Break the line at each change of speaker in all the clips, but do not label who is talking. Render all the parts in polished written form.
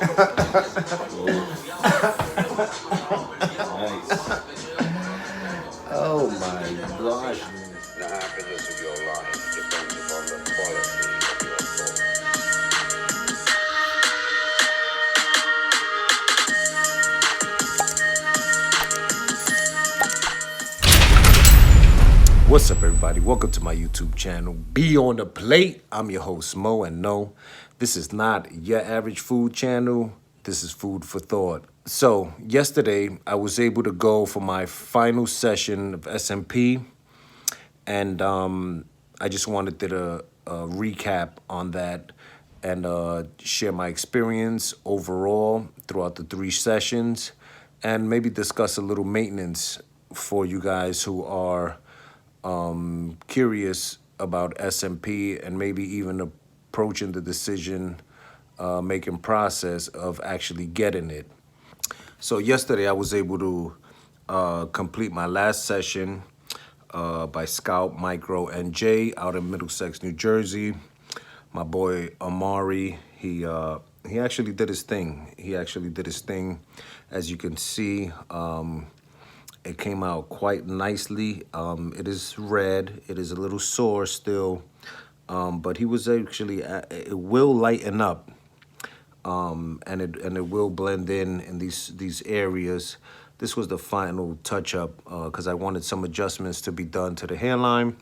Oh my gosh.
The happiness of your life depends upon the quality of your thoughts.
What's up, everybody? Welcome to my YouTube channel, Be on the Plate. I'm your host, Mo, and no, this is not your average food channel. This is food for thought. So, yesterday, I was able to go for my final session of SMP, and I just wanted to recap on that and share my experience overall throughout the 3 sessions, and maybe discuss a little maintenance for you guys who are curious about SMP and maybe even approaching the decision making process of actually getting it. So yesterday I was able to complete my last session by Scout Micro and J out in Middlesex, New Jersey. My boy Amari, he actually did his thing. As you can see. It came out quite nicely. It is red. It is a little sore still, but he was actually. It will lighten up, and it will blend in these areas. This was the final touch up because I wanted some adjustments to be done to the hairline,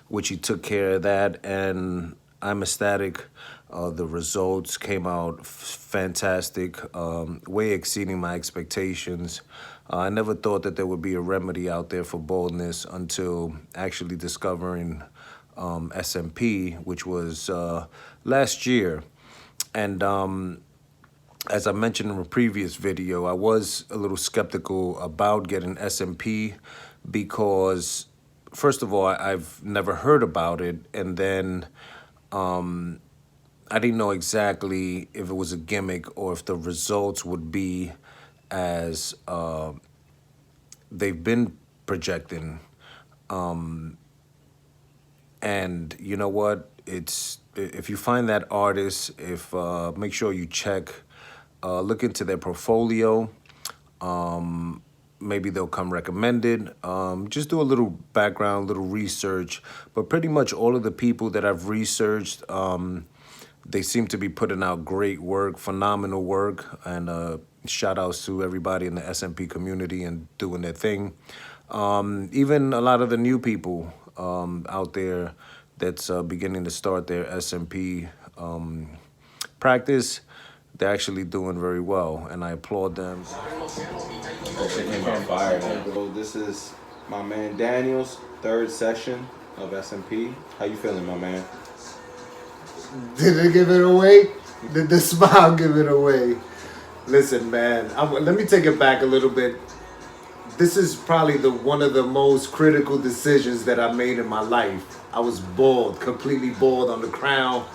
which he took care of that, and I'm ecstatic. The results came out fantastic, way exceeding my expectations. I never thought that there would be a remedy out there for baldness until actually discovering SMP, which was last year. And as I mentioned in a previous video, I was a little skeptical about getting SMP because, first of all, I've never heard about it, and then I didn't know exactly if it was a gimmick or if the results would be as they've been projecting. And you know what? If you find that artist, make sure you look into their portfolio. Maybe they'll come recommended. Just do a little background, little research. But pretty much all of the people that I've researched, they seem to be putting out great work, phenomenal work, and shout outs to everybody in the SMP community and doing their thing. Even a lot of the new people out there that's beginning to start their SMP practice, they're actually doing very well, and I applaud them.
So this is my man Daniel's third session of SMP. How you feeling, my man?
Did it give it away? Did the smile give it away? Listen, man, let me take it back a little bit. This is probably one of the most critical decisions that I made in my life. I was bald, completely bald on the crown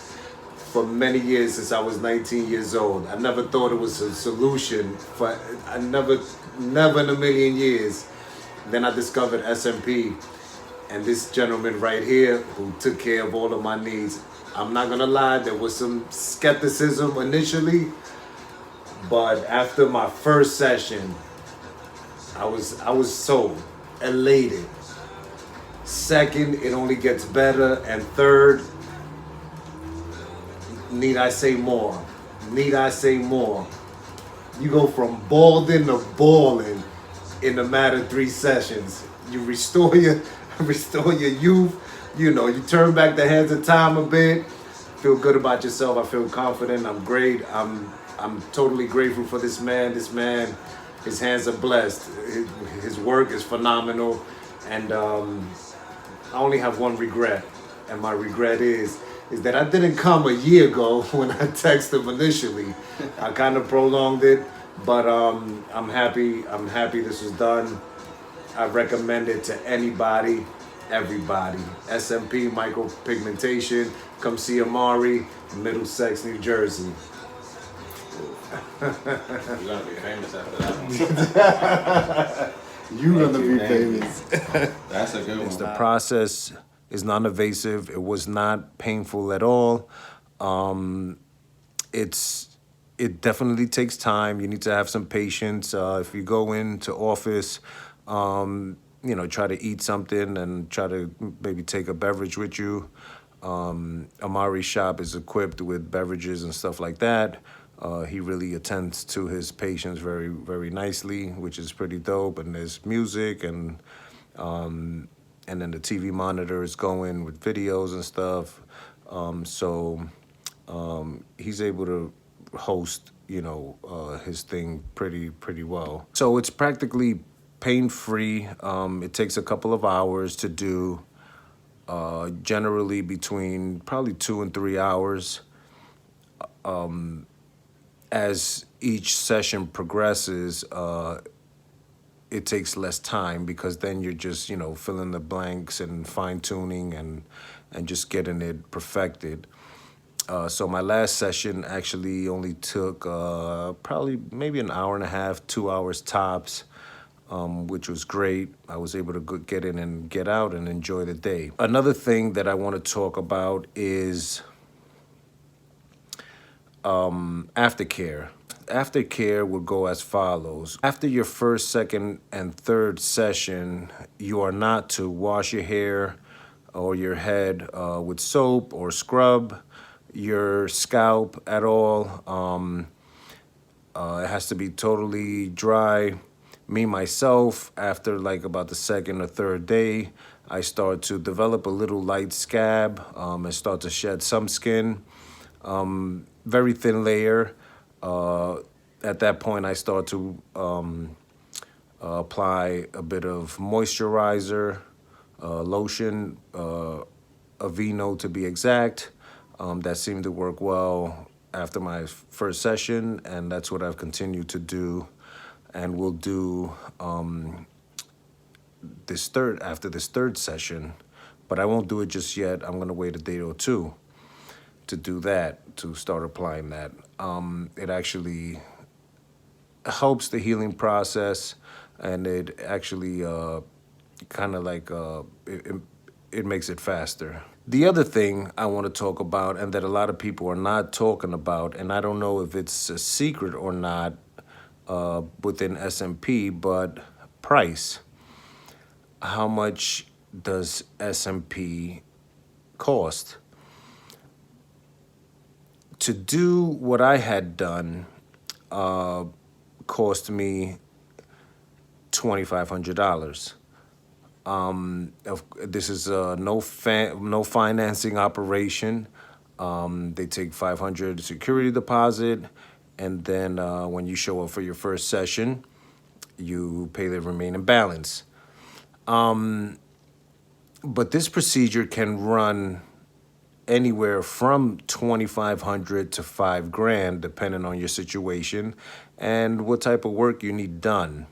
for many years since I was 19 years old. I never thought it was a solution. I never in a million years. Then I discovered SMP, and this gentleman right here who took care of all of my needs. I'm not gonna lie, there was some skepticism initially, but after my first session, I was so elated. Second, it only gets better, and third, need I say more? Need I say more? You go from balding to balling in a matter of 3 sessions. You restore your youth. You know, you turn back the hands of time a bit. Feel good about yourself. I feel confident. I'm great. I'm totally grateful for this man. This man, his hands are blessed. His work is phenomenal, and I only have one regret, and my regret is that I didn't come a year ago when I texted him initially. I kind of prolonged it, but I'm happy. I'm happy this was done. I recommend it to anybody, everybody. SMP micropigmentation. Come see Amari, Middlesex, New Jersey.
You're gonna be famous after that one.
You're gonna be famous.
That's a good one.
The process is non-invasive. It was not painful at all. It's it definitely takes time. You need to have some patience. If you go into office, try to eat something and try to maybe take a beverage with you. Amari's shop is equipped with beverages and stuff like that. He really attends to his patients very, very nicely, which is pretty dope. And there's music and then the TV monitor is going with videos and stuff. He's able to host, his thing pretty well. So it's practically pain free. It takes a couple of hours to do. Generally between probably 2 and 3 hours. As each session progresses, it takes less time because then you're just, filling the blanks and fine tuning and just getting it perfected. So my last session actually only took probably maybe an hour and a half, 2 hours tops, which was great. I was able to get in and get out and enjoy the day. Another thing that I want to talk about is aftercare. Aftercare would go as follows. After your first, second, and third session, you are not to wash your hair or your head with soap or scrub your scalp at all. It has to be totally dry. Me, myself, after like about the second or third day, I start to develop a little light scab and start to shed some skin. Very thin layer. At that point, I start to apply a bit of moisturizer, lotion, Aveeno to be exact. That seemed to work well after my first session, and that's what I've continued to do and will do after this third session. But I won't do it just yet. I'm going to wait a day or two to do that, to start applying that. It actually helps the healing process, and it actually kind of like it makes it faster. The other thing I want to talk about, and that a lot of people are not talking about, and I don't know if it's a secret or not within SMP, but price. How much does SMP cost? To do what I had done cost me $2,500. This is no financing operation. They take $500 security deposit, and then when you show up for your first session, you pay the remaining balance. But this procedure can run anywhere from $2,500 to $5,000, depending on your situation and what type of work you need done.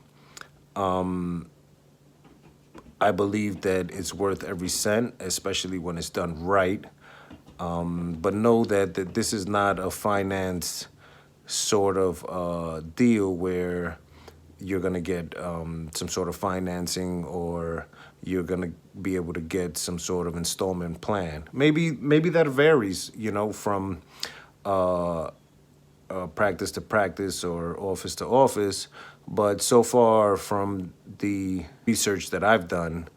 I believe that it's worth every cent, especially when it's done right. But know that this is not a finance sort of deal where you're going to get some sort of financing, or you're going to be able to get some sort of installment plan. Maybe that varies, from practice to practice or office to office. But so far from the research that I've done,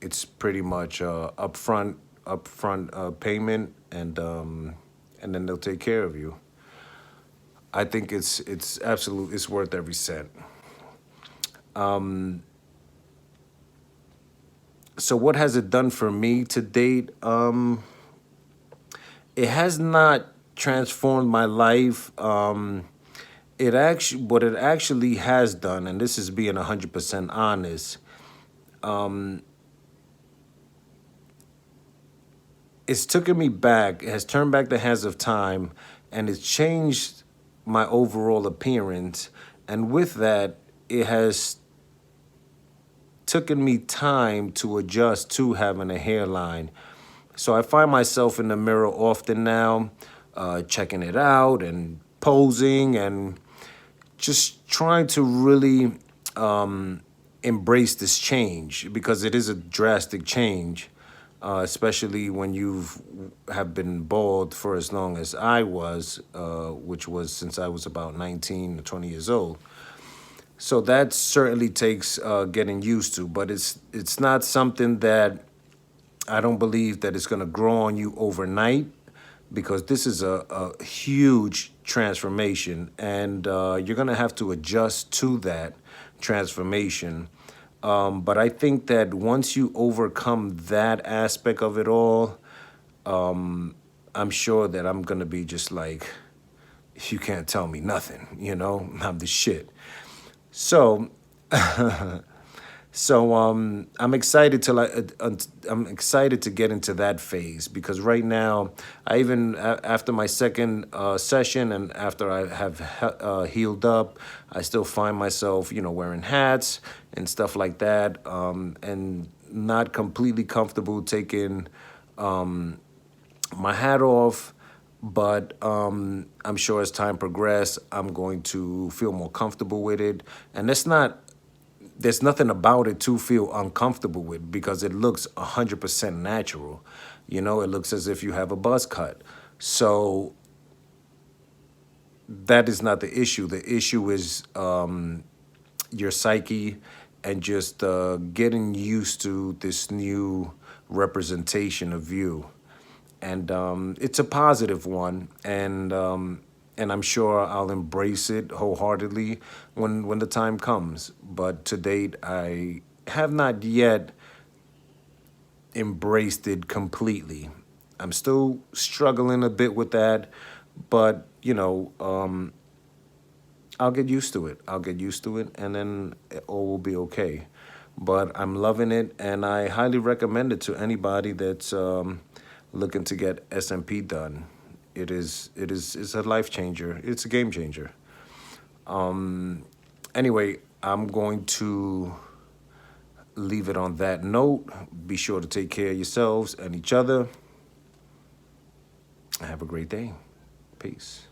it's pretty much upfront payment, and then they'll take care of you. I think it's worth every cent. So what has it done for me to date? It has not transformed my life. What it actually has done, and this is being 100% honest, it's taken me back. It has turned back the hands of time, and it's changed my overall appearance. And with that, it has taken me time to adjust to having a hairline. So I find myself in the mirror often now, checking it out and posing and just trying to really embrace this change, because it is a drastic change. especially when you've have been bald for as long as I was, which was since I was about 19 or 20 years old. So that certainly takes getting used to, but it's not something that I don't believe that it's going to grow on you overnight, because this is a huge transformation, and you're going to have to adjust to that transformation. But I think that once you overcome that aspect of it all, I'm sure that I'm going to be just like, you can't tell me nothing, I'm the shit. So I'm excited to I'm excited to get into that phase, because right now I even after my second session, and after I have healed up, I still find myself wearing hats and stuff like that, and not completely comfortable taking my hat off. But I'm sure as time progresses, I'm going to feel more comfortable with it, and there's nothing about it to feel uncomfortable with, because it looks 100% natural. It looks as if you have a buzz cut. So that is not the issue. The issue is your psyche, and just getting used to this new representation of you. And it's a positive one, and I'm sure I'll embrace it wholeheartedly when the time comes. But to date, I have not yet embraced it completely. I'm still struggling a bit with that, but I'll get used to it. I'll get used to it, and then all will be okay. But I'm loving it, and I highly recommend it to anybody that's looking to get SMP done. It's a life changer. It's a game changer. Anyway, I'm going to leave it on that note. Be sure to take care of yourselves and each other. Have a great day. Peace.